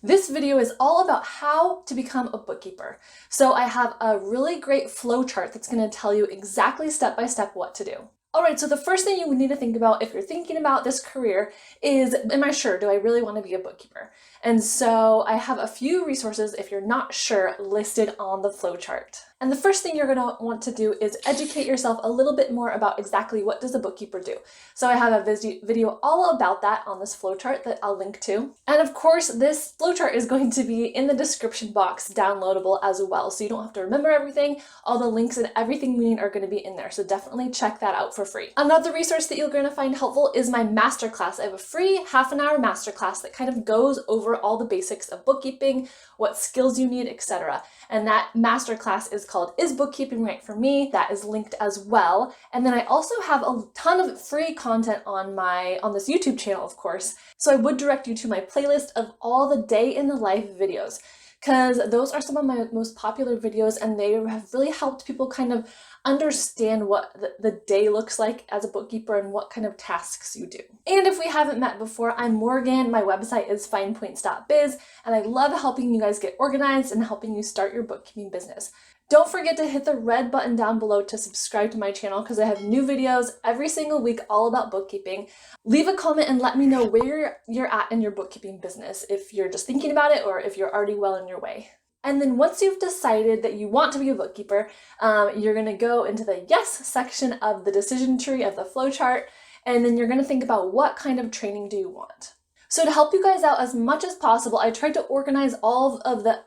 This video is all about how to become a bookkeeper. So I have a really great flow chart that's going to tell you exactly step by step what to do. All right, so the first thing you would need to think about if you're thinking about this career is, am I sure? Do I really want to be a bookkeeper? And so I have a few resources, if you're not sure, listed on the flow chart. And the first thing you're going to want to do is educate yourself a little bit more about exactly what does a bookkeeper do. So I have a video all about that on this flowchart that I'll link to. And of course, this flowchart is going to be in the description box downloadable as well. So you don't have to remember everything. All the links and everything you need are going to be in there. So definitely check that out for free. Another resource that you're going to find helpful is my masterclass. I have a free half-an-hour masterclass that kind of goes over all the basics of bookkeeping, what skills you need, etc. And that masterclass is called Is Bookkeeping Right for Me? That is linked as well. And then I also have a ton of free content on this YouTube channel, of course. So I would direct you to my playlist of all the day in the life videos, because those are some of my most popular videos and they have really helped people kind of understand what the day looks like as a bookkeeper and what kind of tasks you do. And if we haven't met before, I'm Morgan. My website is FinePoints.biz, and I love helping you guys get organized and helping you start your bookkeeping business. Don't forget to hit the red button down below to subscribe to my channel because I have new videos every single week all about bookkeeping. Leave a comment and let me know where you're at in your bookkeeping business, if you're just thinking about it or if you're already well on your way. And then once you've decided that you want to be a bookkeeper, you're going to go into the yes section of the decision tree of the flowchart, and then you're going to think about what kind of training do you want. So to help you guys out as much as possible, I tried to organize all of the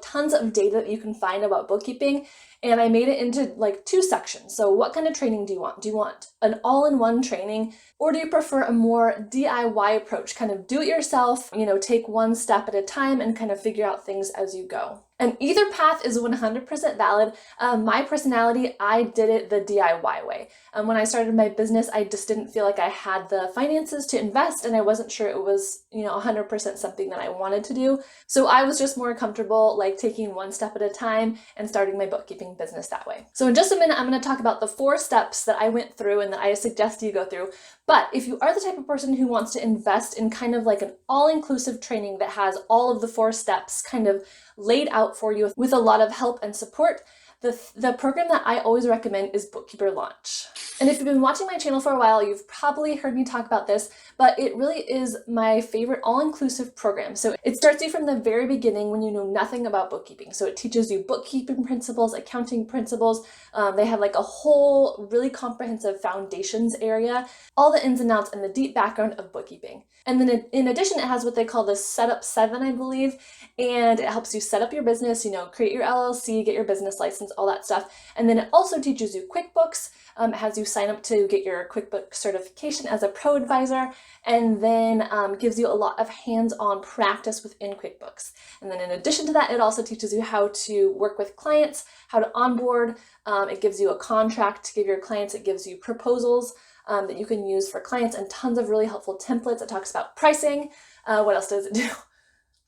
tons of data that you can find about bookkeeping, and I made it into two sections. So what kind of training do you want? Do you want an all-in-one training, or do you prefer a more DIY approach, kind of do it yourself, take one step at a time and kind of figure out things as you go? And either path is 100% valid. My personality, I did it the DIY way. When I started my business, I just didn't feel like I had the finances to invest, and I wasn't sure it was, 100% something that I wanted to do. So I was just more comfortable taking one step at a time and starting my bookkeeping business that way. So in just a minute, I'm going to talk about the 4 steps that I went through and that I suggest you go through. But if you are the type of person who wants to invest in kind of an all-inclusive training that has all of the 4 steps kind of laid out for you with a lot of help and support, the program that I always recommend is Bookkeeper Launch. And if you've been watching my channel for a while, you've probably heard me talk about this, but it really is my favorite all-inclusive program. So it starts you from the very beginning when you know nothing about bookkeeping. So it teaches you bookkeeping principles, accounting principles. They have a whole really comprehensive foundations area, all the ins and outs and the deep background of bookkeeping. And then in addition, it has what they call the Setup 7, I believe, and it helps you set up your business, create your LLC, get your business license, all that stuff. And then it also teaches you QuickBooks. It has you sign up to get your QuickBooks certification as a pro advisor, and then gives you a lot of hands-on practice within QuickBooks. And then in addition to that, it also teaches you how to work with clients, how to onboard. It gives you a contract to give your clients. It gives you proposals that you can use for clients, and tons of really helpful templates. It talks about pricing. What else does it do?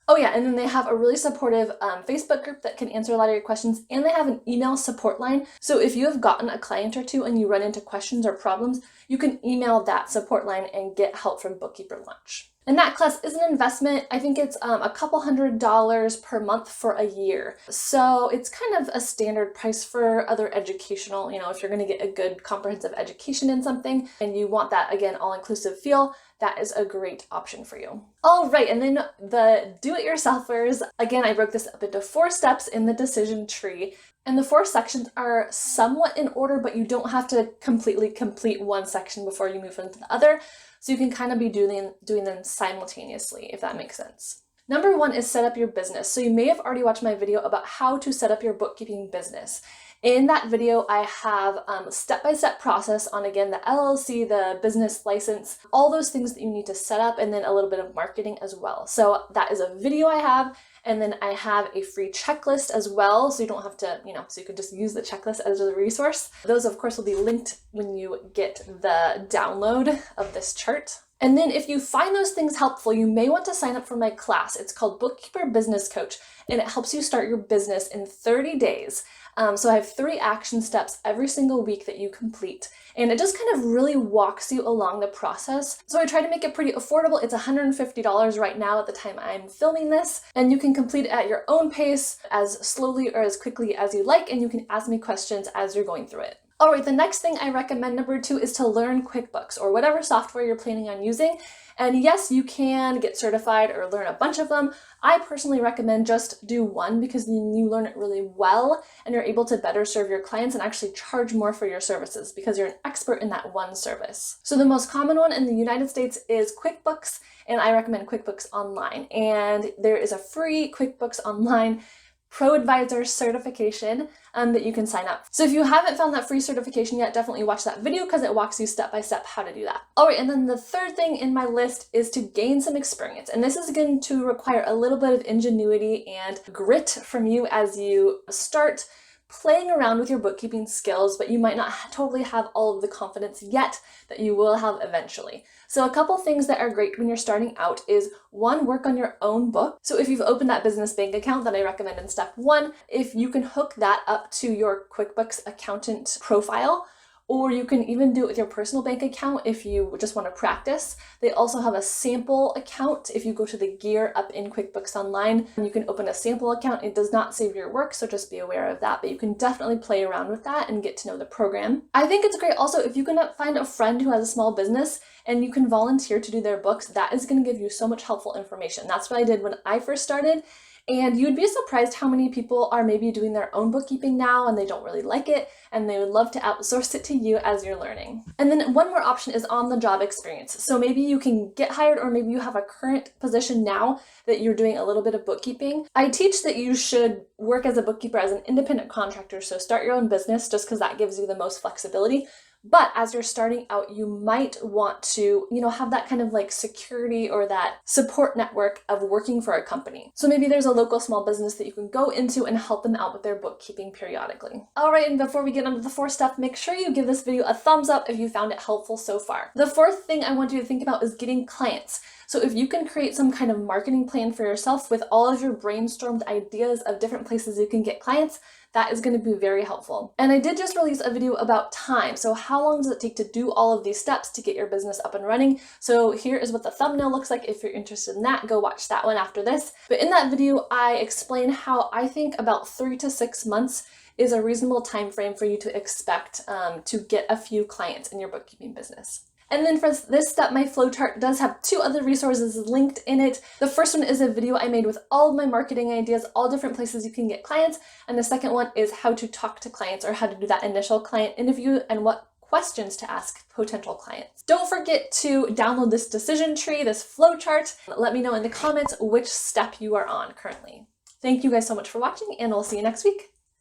Oh yeah, and then they have a really supportive Facebook group that can answer a lot of your questions, and they have an email support line. So if you have gotten a client or two and you run into questions or problems, you can email that support line and get help from Bookkeeper Launch. And that class is an investment. I think it's a couple $100s per month for a year. So it's kind of a standard price for other educational, if you're going to get a good comprehensive education in something and you want that, again, all-inclusive feel, that is a great option for you. All right, and then the do-it-yourselfers, again, I broke this up into 4 steps in the decision tree. And the 4 sections are somewhat in order, but you don't have to completely complete one section before you move into the other. So you can kind of be doing them simultaneously, if that makes sense. Number 1 is set up your business. So you may have already watched my video about how to set up your bookkeeping business. In that video, I have a step-by-step process on, again, the LLC, the business license, all those things that you need to set up, and then a little bit of marketing as well. So that is a video I have. And then I have a free checklist as well, so you don't have to, so you can just use the checklist as a resource. Those, of course, will be linked when you get the download of this chart. And then if you find those things helpful, you may want to sign up for my class. It's called Bookkeeper Business Coach, and it helps you start your business in 30 days. So I have 3 action steps every single week that you complete. And it just kind of really walks you along the process. So I try to make it pretty affordable. It's $150 right now at the time I'm filming this. And you can complete it at your own pace, as slowly or as quickly as you like, and you can ask me questions as you're going through it. All right, the next thing I recommend, number 2, is to learn QuickBooks or whatever software you're planning on using. And yes, you can get certified or learn a bunch of them. I personally recommend just do one because then you learn it really well and you're able to better serve your clients and actually charge more for your services because you're an expert in that one service. So the most common one in the United States is QuickBooks, and I recommend QuickBooks Online. And there is a free QuickBooks Online Pro Advisor certification that you can sign up. So if you haven't found that free certification yet, definitely watch that video because it walks you step by step how to do that. All right, and then the third thing in my list is to gain some experience. And this is going to require a little bit of ingenuity and grit from you as you start playing around with your bookkeeping skills, but you might not totally have all of the confidence yet that you will have eventually. So a couple things that are great when you're starting out is 1, work on your own book. So if you've opened that business bank account that I recommend in step 1, if you can hook that up to your QuickBooks accountant profile, or you can even do it with your personal bank account if you just want to practice. They also have a sample account. If you go to the gear up in QuickBooks Online, you can open a sample account. It does not save your work, so just be aware of that, but you can definitely play around with that and get to know the program. I think it's great also if you can find a friend who has a small business and you can volunteer to do their books. That is going to give you so much helpful information. That's what I did when I first started. And you'd be surprised how many people are maybe doing their own bookkeeping now and they don't really like it and they would love to outsource it to you as you're learning. And then one more option is on-the-job experience. So maybe you can get hired, or maybe you have a current position now that you're doing a little bit of bookkeeping. I teach that you should work as a bookkeeper as an independent contractor, so start your own business just because that gives you the most flexibility. But as you're starting out, you might want to, have that kind of like security or that support network of working for a company. So maybe there's a local small business that you can go into and help them out with their bookkeeping periodically. All right, and before we get onto the 4th step, make sure you give this video a thumbs up if you found it helpful so far. The 4th thing I want you to think about is getting clients. So if you can create some kind of marketing plan for yourself with all of your brainstormed ideas of different places you can get clients, that is going to be very helpful. And I did just release a video about time. So how long does it take to do all of these steps to get your business up and running? So here is what the thumbnail looks like. If you're interested in that, go watch that one after this. But in that video, I explain how I think about 3 to 6 months is a reasonable time frame for you to expect to get a few clients in your bookkeeping business. And then for this step, my flowchart does have 2 other resources linked in it. The first one is a video I made with all of my marketing ideas, all different places you can get clients. And the second one is how to talk to clients, or how to do that initial client interview and what questions to ask potential clients. Don't forget to download this decision tree, this flowchart. Let me know in the comments which step you are on currently. Thank you guys so much for watching, and we'll see you next week.